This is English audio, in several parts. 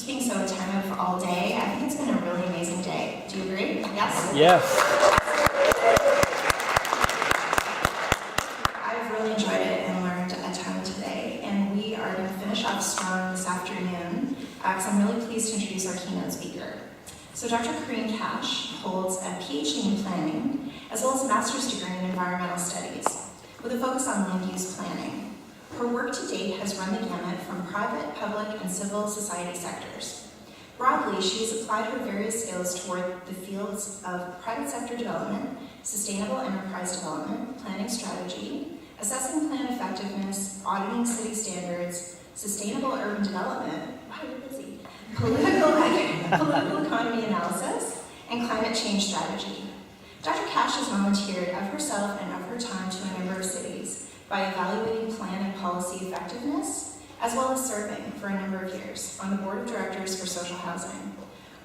being so attentive all day. I think it's been a really amazing day. Do you agree? Yes? Yes. I've really enjoyed it and learned a ton today, and we are going to finish up strong this afternoon because I'm really pleased to introduce our keynote speaker. So Dr. Corrine Cash holds a PhD in planning as well as a master's degree in environmental studies with a focus on land use planning. Her work to date has run the gamut from private, public, and civil society sectors. Broadly, she has applied her various skills toward the fields of private sector development, sustainable enterprise development, planning strategy, assessing plan effectiveness, auditing city standards, sustainable urban development, wow, you're busy, political economy analysis, and climate change strategy. Dr. Cash has volunteered of herself and of her time to a number of cities by evaluating plan and policy effectiveness, as well as serving for a number of years on the board of directors for social housing.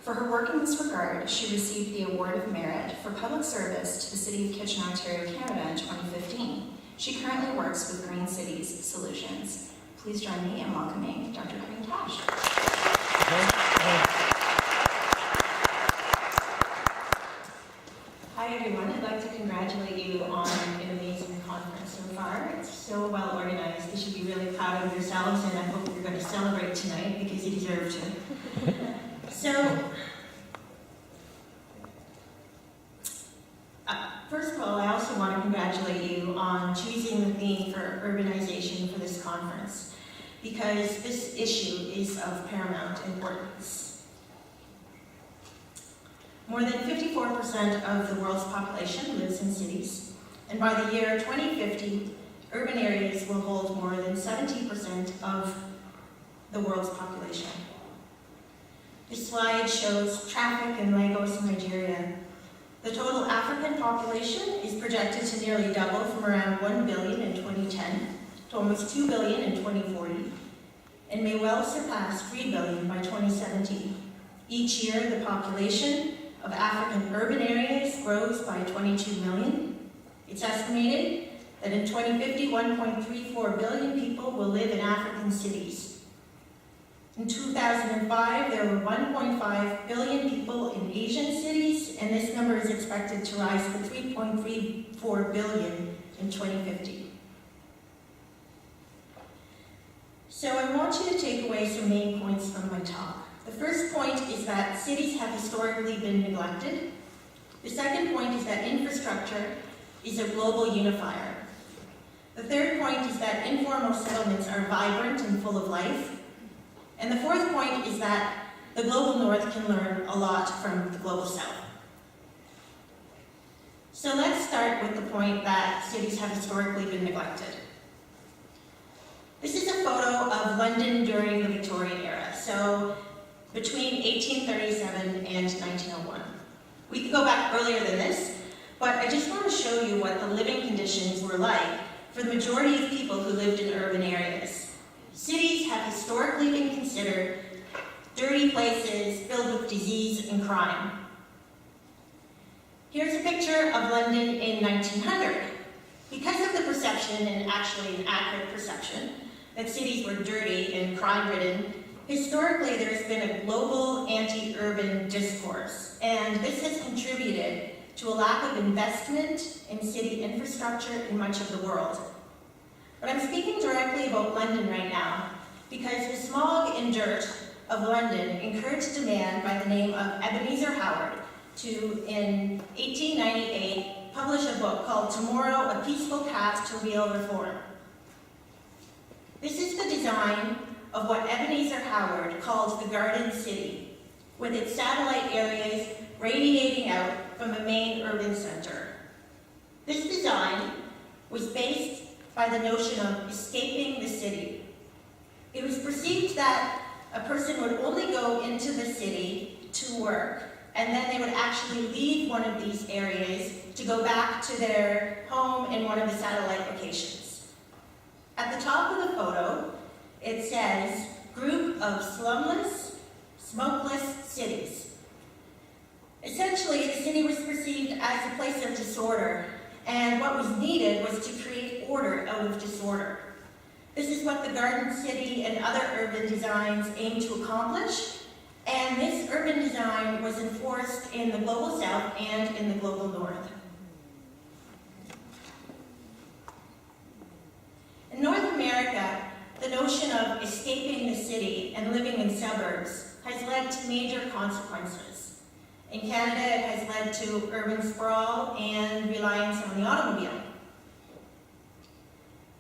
For her work in this regard, she received the Award of Merit for Public Service to the City of Kitchener, Ontario, Canada in 2015. She currently works with Green Cities Solutions. Please join me in welcoming Dr. Corrine Cash. Hi everyone, I'd like to congratulate you on an amazing conference so far. It's so well organized. You should be really proud of yourselves, and I hope you're going to celebrate tonight because you deserve to. First of all, I also want to congratulate you on choosing the theme for urbanization for this conference, because this issue is of paramount importance. More than 54% of the world's population lives in cities, and by the year 2050, urban areas will hold more than 70% of the world's population. This slide shows traffic in Lagos, Nigeria. The total African population is projected to nearly double from around 1 billion in 2010 to almost 2 billion in 2040, and may well surpass 3 billion by 2070. Each year, the population of African urban areas grows by 22 million. It's estimated that in 2050, 1.34 billion people will live in African cities. In 2005, there were 1.5 billion people in Asian cities, and this number is expected to rise to 3.34 billion in 2050. So I want you to take away some main points from my talk. The first point is that cities have historically been neglected. The second point is that infrastructure is a global unifier. The third point is that informal settlements are vibrant and full of life. And the fourth point is that the global north can learn a lot from the global south. So let's start with the point that cities have historically been neglected. This is a photo of London during the Victorian era, so between 1837 and 1901. We could go back earlier than this, but I just want to show you what the living conditions were like for the majority of people who lived in urban areas. Cities have historically been considered dirty places filled with disease and crime. Here's a picture of London in 1900. Because of the perception, and actually an accurate perception, that cities were dirty and crime-ridden, historically there's been a global anti-urban discourse, and this has contributed to a lack of investment in city infrastructure in much of the world. But I'm speaking directly about London right now because the smog and dirt of London encouraged a man by the name of Ebenezer Howard to, in 1898, publish a book called Tomorrow, A Peaceful Path to Real Reform. This is the design of what Ebenezer Howard called the Garden City, with its satellite areas radiating out from a main urban center. This design was based by the notion of escaping the city. It was perceived that a person would only go into the city to work, and then they would actually leave one of these areas to go back to their home in one of the satellite locations. At the top of the photo, it says, "Group of slumless, smokeless cities." Essentially, the city was perceived as a place of disorder, and what was needed was to create order out of disorder. This is what the Garden City and other urban designs aim to accomplish, And this urban design was enforced in the global south and in the global north. In North America, the notion of escaping the city and living in suburbs has led to major consequences. In Canada, it has led to urban sprawl and reliance on the automobile.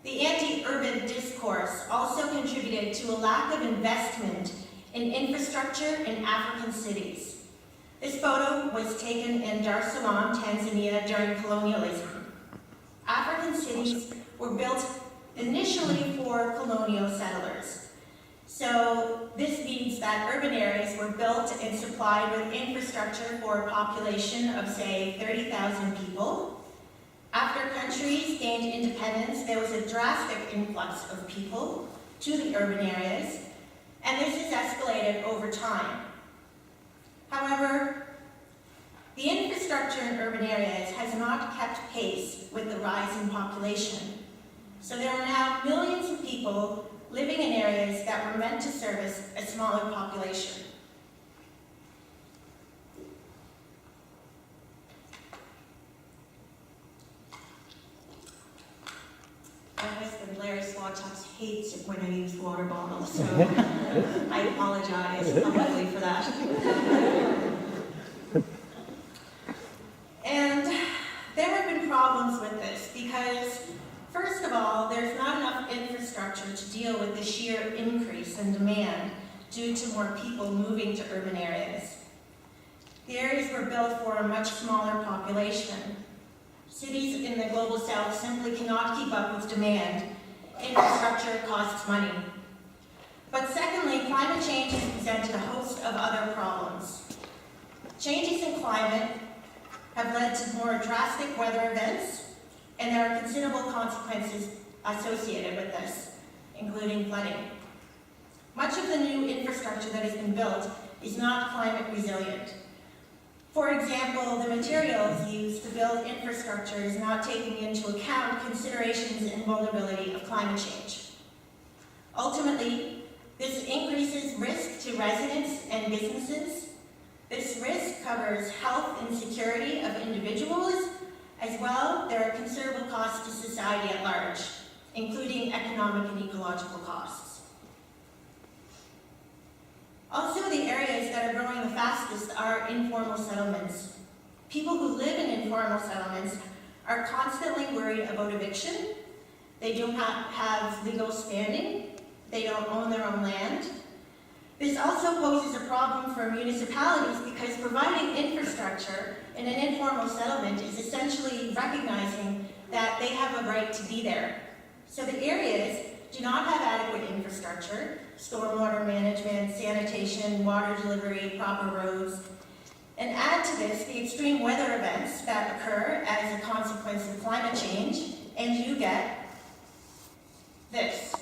The anti-urban discourse also contributed to a lack of investment in infrastructure in African cities. This photo was taken in Dar es Salaam, Tanzania during colonialism. African cities were built initially for colonial settlers. So this means that urban areas were built and supplied with infrastructure for a population of, say, 30,000 people. After countries gained independence, there was a drastic influx of people to the urban areas, and this has escalated over time. However, the infrastructure in urban areas has not kept pace with the rise in population. So there are now millions of people living in areas that were meant to service a smaller population. My husband, Larry Swatops, hates it when I use water bottles, so I apologize publicly for that. And there have been problems with this because, first of all, there's not enough infrastructure to deal with the sheer increase in demand due to more people moving to urban areas. The areas were built for a much smaller population. Cities in the global south simply cannot keep up with demand. Infrastructure costs money. But secondly, climate change has presented a host of other problems. Changes in climate have led to more drastic weather events, and there are considerable consequences associated with this, including flooding. Much of the new infrastructure that has been built is not climate resilient. For example, the materials used to build infrastructure is not taking into account considerations and vulnerability of climate change. Ultimately, this increases risk to residents and businesses. This risk covers health and security of individuals. As well, there are considerable costs to society at large, including economic and ecological costs. Also, the areas that are growing the fastest are informal settlements. People who live in informal settlements are constantly worried about eviction. They do not have legal standing. They don't own their own land. This also poses a problem for municipalities because providing infrastructure in an informal settlement is essentially recognizing that they have a right to be there. So the areas do not have adequate infrastructure, stormwater management, sanitation, water delivery, proper roads. And add to this the extreme weather events that occur as a consequence of climate change, and you get this.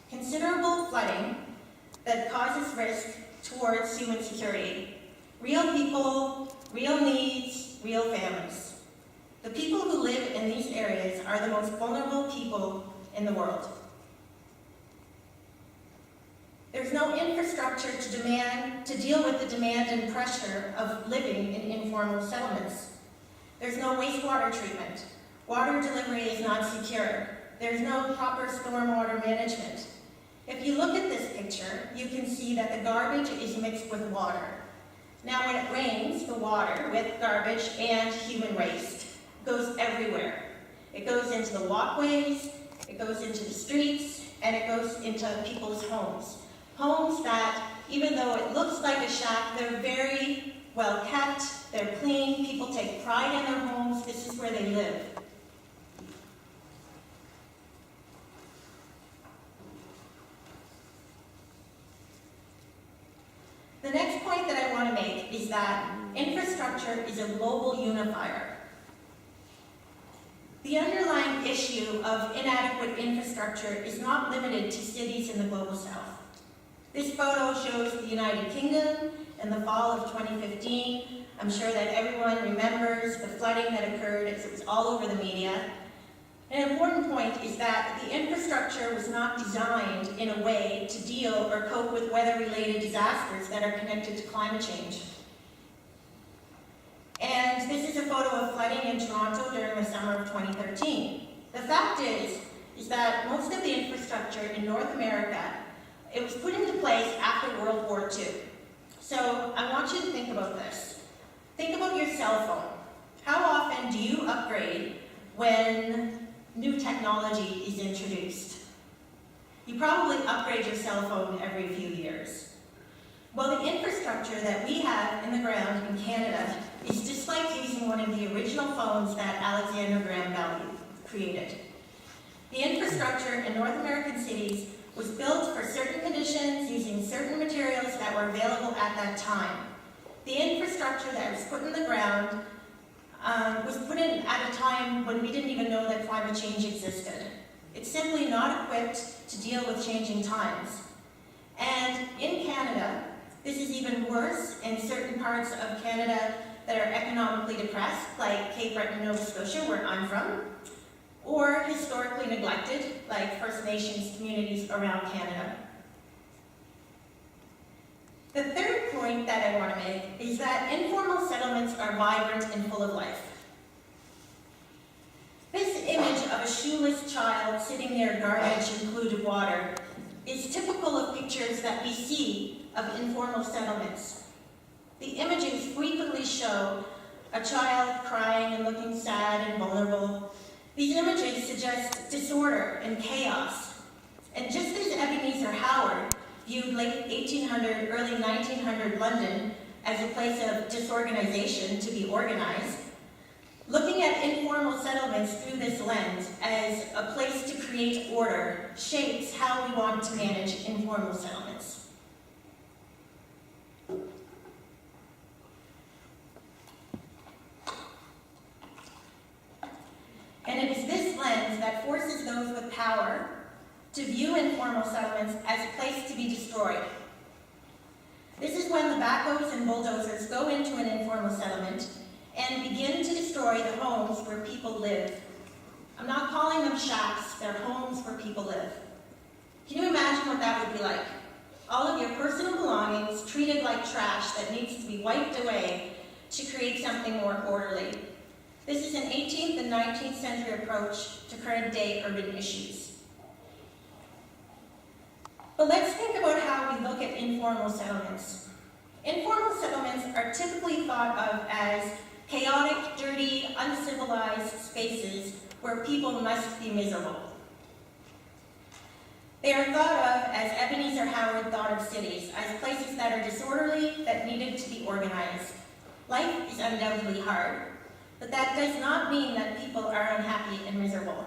Considerable flooding that causes risk towards human security. Real people, real needs, real families. The people who live in these areas are the most vulnerable people in the world. There's no infrastructure to deal with the demand and pressure of living in informal settlements. There's no wastewater treatment. Water delivery is not secure. There's no proper stormwater management. If you look at this picture, you can see that the garbage is mixed with water. Now when it rains, the water with garbage and human waste goes everywhere. It goes into the walkways, it goes into the streets, and it goes into people's homes. Homes that, even though it looks like a shack, they're very well kept, they're clean, people take pride in their homes, this is where they live. The next point that I want to make is that infrastructure is a global unifier. The underlying issue of inadequate infrastructure is not limited to cities in the global south. This photo shows the United Kingdom in the fall of 2015. I'm sure that everyone remembers the flooding that occurred as it was all over the media. An important point is that the infrastructure was not designed in a way to deal or cope with weather-related disasters that are connected to climate change. And this is a photo of flooding in Toronto during the summer of 2013. The fact is that most of the infrastructure in North America, it was put into place after World War II. So I want you to think about this. Think about your cell phone. How often do you upgrade when new technology is introduced? You probably upgrade your cell phone every few years. Well, the infrastructure that we have in the ground in Canada is just like using one of the original phones that Alexander Graham Bell created. The infrastructure in North American cities was built for certain conditions using certain materials that were available at that time. The infrastructure that was put in the ground was put in at a time when we didn't even know that climate change existed. It's simply not equipped to deal with changing times. And in Canada, this is even worse in certain parts of Canada that are economically depressed, like Cape Breton, Nova Scotia, where I'm from, or historically neglected, like First Nations communities around Canada. The third point that I want to make is that informal settlements are vibrant and full of life. This image of a shoeless child sitting near garbage and polluted water is typical of pictures that we see of informal settlements. The images frequently show a child crying and looking sad and vulnerable. These images suggest disorder and chaos. And just as Ebenezer Howard viewed late 1800, early 1900 London as a place of disorganization to be organized, looking at informal settlements through this lens as a place to create order shapes how we want to manage informal settlements. And it is this lens that forces those with power to view informal settlements as a place to be destroyed. This is when the backhoes and bulldozers go into an informal settlement and begin to destroy the homes where people live. I'm not calling them shacks, they're homes where people live. Can you imagine what that would be like? All of your personal belongings treated like trash that needs to be wiped away to create something more orderly. This is an 18th and 19th century approach to current day urban issues. But let's think about how we look at informal settlements. Informal settlements are typically thought of as chaotic, dirty, uncivilized spaces where people must be miserable. They are thought of, as Ebenezer Howard thought of cities, as places that are disorderly, that needed to be organized. Life is undoubtedly hard, but that does not mean that people are unhappy and miserable.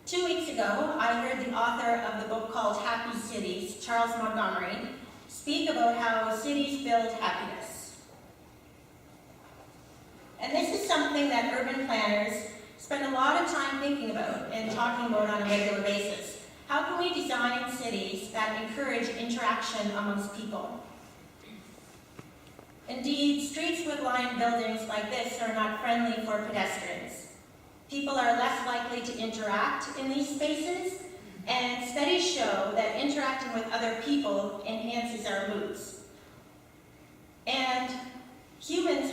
2 weeks ago, I heard the author of the book called Happy Cities, Charles Montgomery, speak about how cities build happiness. And this is something that urban planners spend a lot of time thinking about and talking about on a regular basis. How can we design cities that encourage interaction amongst people? Indeed, streets with lined buildings like this are not friendly for pedestrians. People are less likely to interact in these spaces, and studies show that interacting with other people enhances our moods. And humans,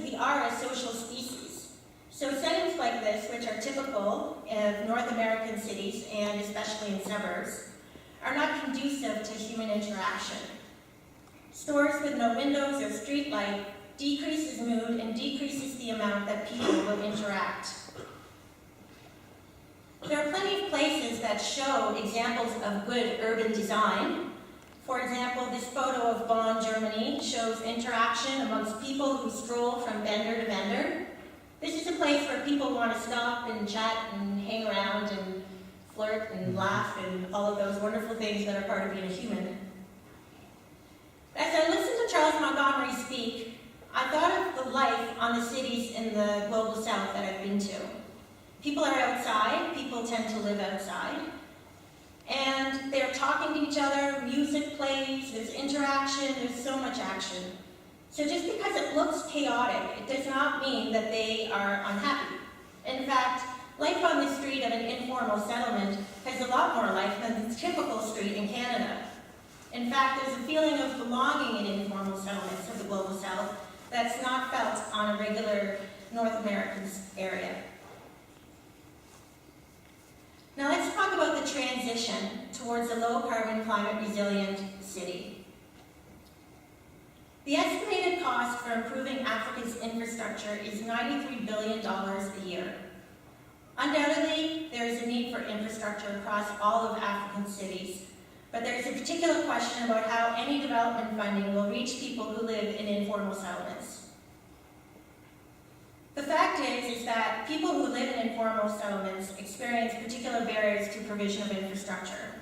we are a social species. So settings like this, which are typical of North American cities and especially in suburbs, are not conducive to human interaction. Stores with no windows or street light decreases mood and decreases the amount that people will interact. There are plenty of places that show examples of good urban design. For example, this photo of Bonn, Germany shows interaction amongst people who stroll from vendor to vendor. This is a place where people want to stop and chat and hang around and flirt and laugh and all of those wonderful things that are part of being a human. As I listened to Charles Montgomery speak, I thought of the life on the cities in the global south that I've been to. People are outside, people tend to live outside, and they're talking to each other, music plays, there's interaction, there's so much action. So just because it looks chaotic, it does not mean that they are unhappy. In fact, life on the street of an informal settlement has a lot more life than the typical street in Canada. In fact, there's a feeling of belonging in informal settlements of the Global South that's not felt on a regular North American area. Now let's talk about the transition towards a low-carbon, climate-resilient city. The estimated cost for improving Africa's infrastructure is $93 billion a year. Undoubtedly, there is a need for infrastructure across all of African cities, but there is a particular question about how any development funding will reach people who live in informal settlements. The fact is that people who live in informal settlements experience particular barriers to provision of infrastructure.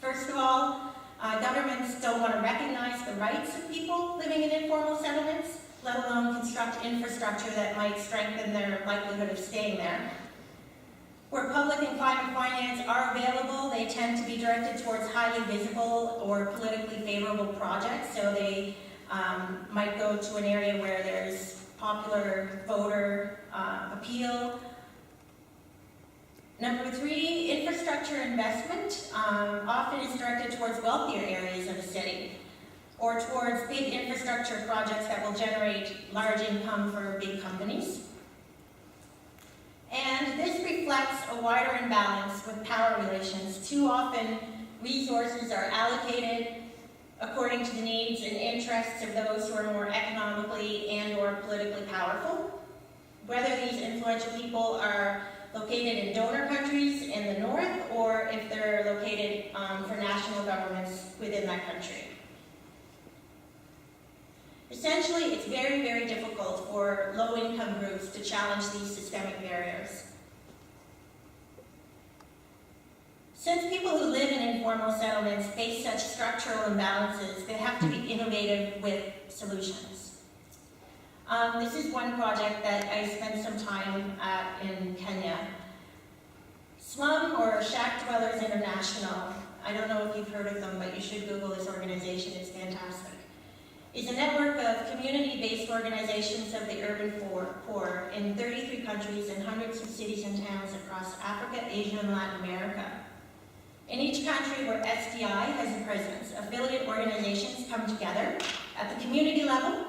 First of all, governments don't want to recognize the rights of people living in informal settlements, let alone construct infrastructure that might strengthen their likelihood of staying there. Where public and private finance are available, they tend to be directed towards highly visible or politically favorable projects, so they might go to an area where there's popular voter appeal. Number 3, infrastructure investment often is directed towards wealthier areas of a city, or towards big infrastructure projects that will generate large income for big companies. And this reflects a wider imbalance with power relations. Too often, resources are allocated according to the needs and interests of those who are more economically and or politically powerful. Whether these influential people are located in donor countries in the north, or if they're located for national governments within that country. Essentially, it's very, very difficult for low-income groups to challenge these systemic barriers. Since people who live in informal settlements face such structural imbalances, they have to be innovative with solutions. This is one project that I spent some time at in Kenya. Slum or Shack Dwellers International, I don't know if you've heard of them, but you should Google this organization, it's fantastic. Is a network of community-based organizations of the urban poor in 33 countries and hundreds of cities and towns across Africa, Asia, and Latin America. In each country where SDI has a presence, affiliate organizations come together at the community level,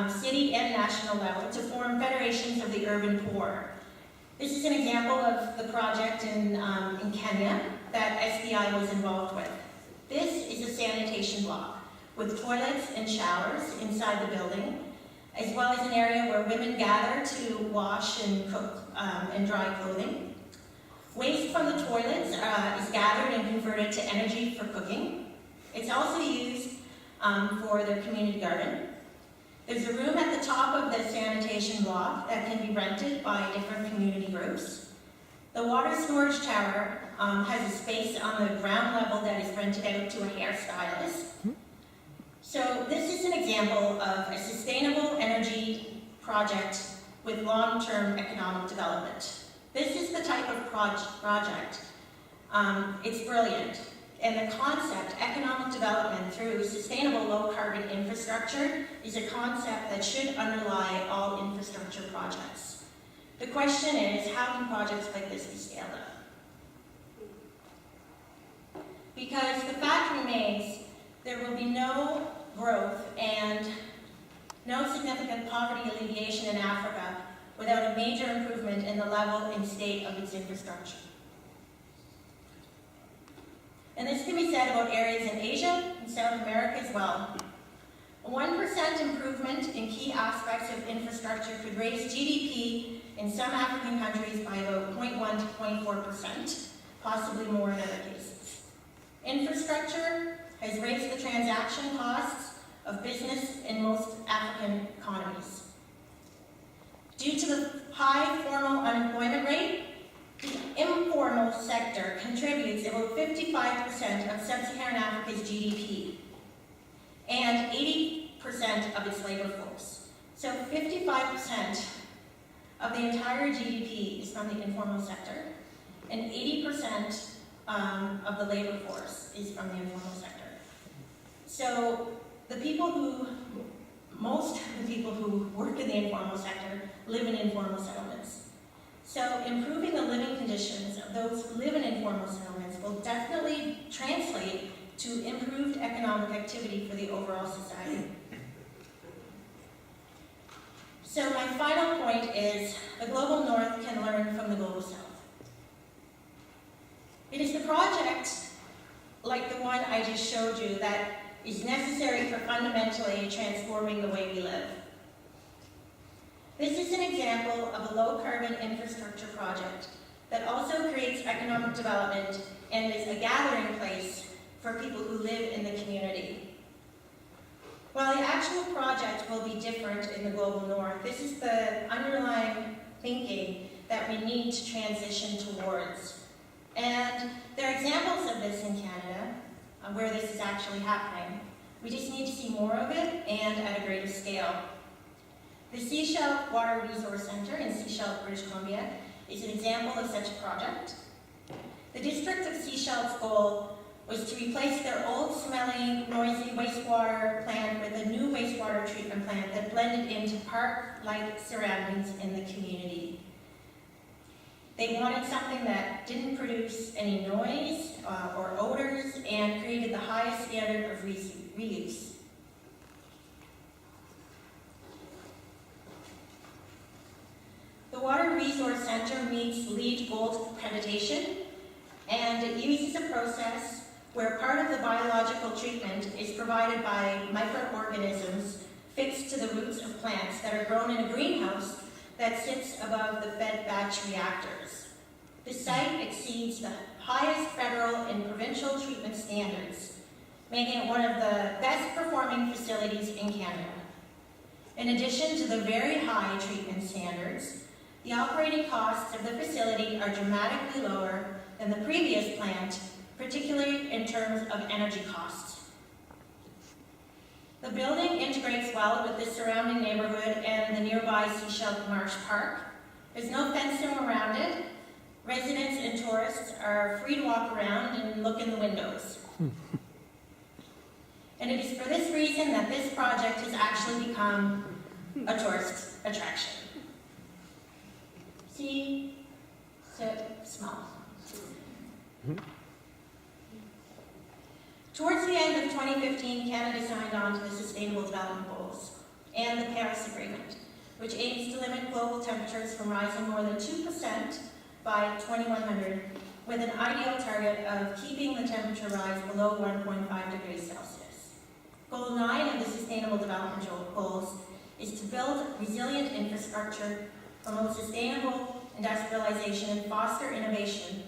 city and national level to form federations of the urban poor. This is an example of the project in Kenya that SDI was involved with. This is a sanitation block with toilets and showers inside the building, as well as an area where women gather to wash and cook and dry clothing. Waste from the toilets is gathered and converted to energy for cooking. It's also used for their community garden. There's a room at the top of the sanitation block that can be rented by different community groups. The water storage tower has a space on the ground level that is rented out to a hairstylist. So this is an example of a sustainable energy project with long-term economic development. This is the type of project. It's brilliant. And the concept, economic development through sustainable low-carbon infrastructure, is a concept that should underlie all infrastructure projects. The question is, how can projects like this be scaled up? Because the fact remains, there will be no growth and no significant poverty alleviation in Africa without a major improvement in the level and state of its infrastructure. And this can be said about areas in Asia and South America as well. A 1% improvement in key aspects of infrastructure could raise GDP in some African countries by about 0.1 to 0.4%, possibly more in other cases. Infrastructure has raised the transaction costs of business in most African economies. Due to the high formal unemployment rate, the informal sector contributes about 55% of sub-Saharan Africa's GDP and 80% of its labor force. So 55% of the entire GDP is from the informal sector, and 80% of the labor force is from the informal sector. So most of the people who work in the informal sector live in informal settlements. So improving the living conditions of those who live in informal settlements will definitely translate to improved economic activity for the overall society. So my final point is the global north can learn from the global south. It is the project like the one I just showed you that is necessary for fundamentally transforming the way we live. This is an example of a low-carbon infrastructure project that also creates economic development and is a gathering place for people who live in the community. While the actual project will be different in the global north, this is the underlying thinking that we need to transition towards. And there are examples of this in Canada, where this is actually happening. We just need to see more of it and at a greater scale. The Seashell Water Resource Centre in Seashell, British Columbia is an example of such a project. The district of Seashell's goal was to replace their old, smelly, noisy wastewater plant with a new wastewater treatment plant that blended into park-like surroundings in the community. They wanted something that didn't produce any noise or odors and created the highest standard of reuse. The Water Resource Centre meets LEED Gold accreditation, and it uses a process where part of the biological treatment is provided by microorganisms fixed to the roots of plants that are grown in a greenhouse that sits above the fed batch reactors. The site exceeds the highest federal and provincial treatment standards, making it one of the best performing facilities in Canada. In addition to the very high treatment standards, the operating costs of the facility are dramatically lower than the previous plant, particularly in terms of energy costs. The building integrates well with the surrounding neighborhood and the nearby Seashell Marsh Park. There's no fencing around it. Residents and tourists are free to walk around and look in the windows. And it is for this reason that this project has actually become a tourist attraction. See, sit, smell. Towards the end of 2015, Canada signed on to the Sustainable Development Goals and the Paris Agreement, which aims to limit global temperatures from rising more than 2% by 2100, with an ideal target of keeping the temperature rise below 1.5 degrees Celsius. Goal 9 of the Sustainable Development Goals is to build resilient infrastructure, promote sustainable industrialization, and foster innovation.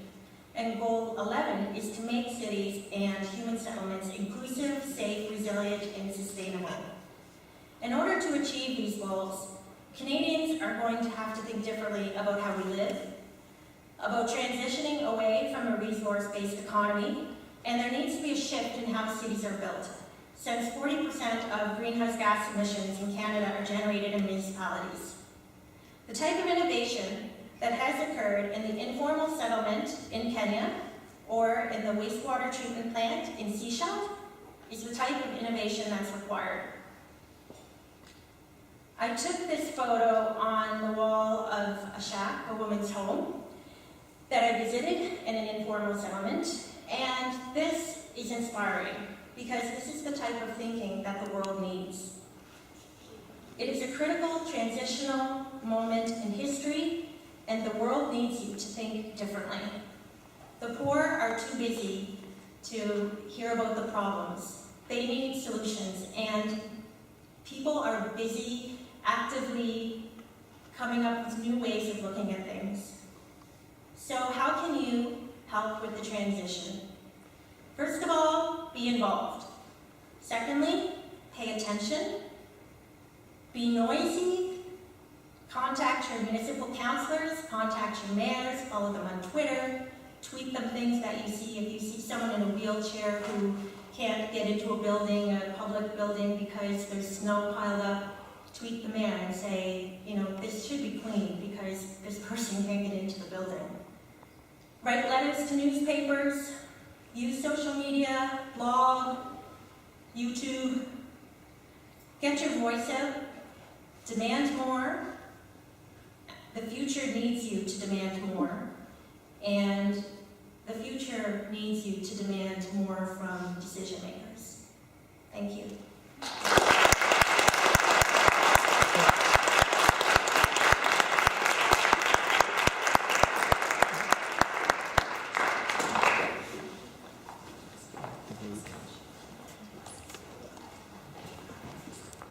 And Goal 11 is to make cities and human settlements inclusive, safe, resilient, and sustainable. In order to achieve these goals, Canadians are going to have to think differently about how we live, about transitioning away from a resource-based economy, and there needs to be a shift in how cities are built, since 40% of greenhouse gas emissions in Canada are generated in municipalities. The type of innovation that has occurred in the informal settlement in Kenya or in the wastewater treatment plant in Seashell is the type of innovation that's required. I took this photo on the wall of a shack, a woman's home, that I visited in an informal settlement, and this is inspiring because this is the type of thinking that the world needs. It is a critical transitional moment in history, and the world needs you to think differently. The poor are too busy to hear about the problems. They need solutions, and people are busy actively coming up with new ways of looking at things. So how can you help with the transition? First of all, be involved. Secondly, pay attention. Be noisy. Contact your municipal councillors, contact your mayors, follow them on Twitter, tweet them things that you see. If you see someone in a wheelchair who can't get into a building, a public building, because there's snow piled up, tweet the mayor and say, you know, this should be clean because this person can't get into the building. Write letters to newspapers, use social media, blog, YouTube. Get your voice out, demand more, The future needs you to demand more, and the future needs you to demand more from decision makers. Thank you.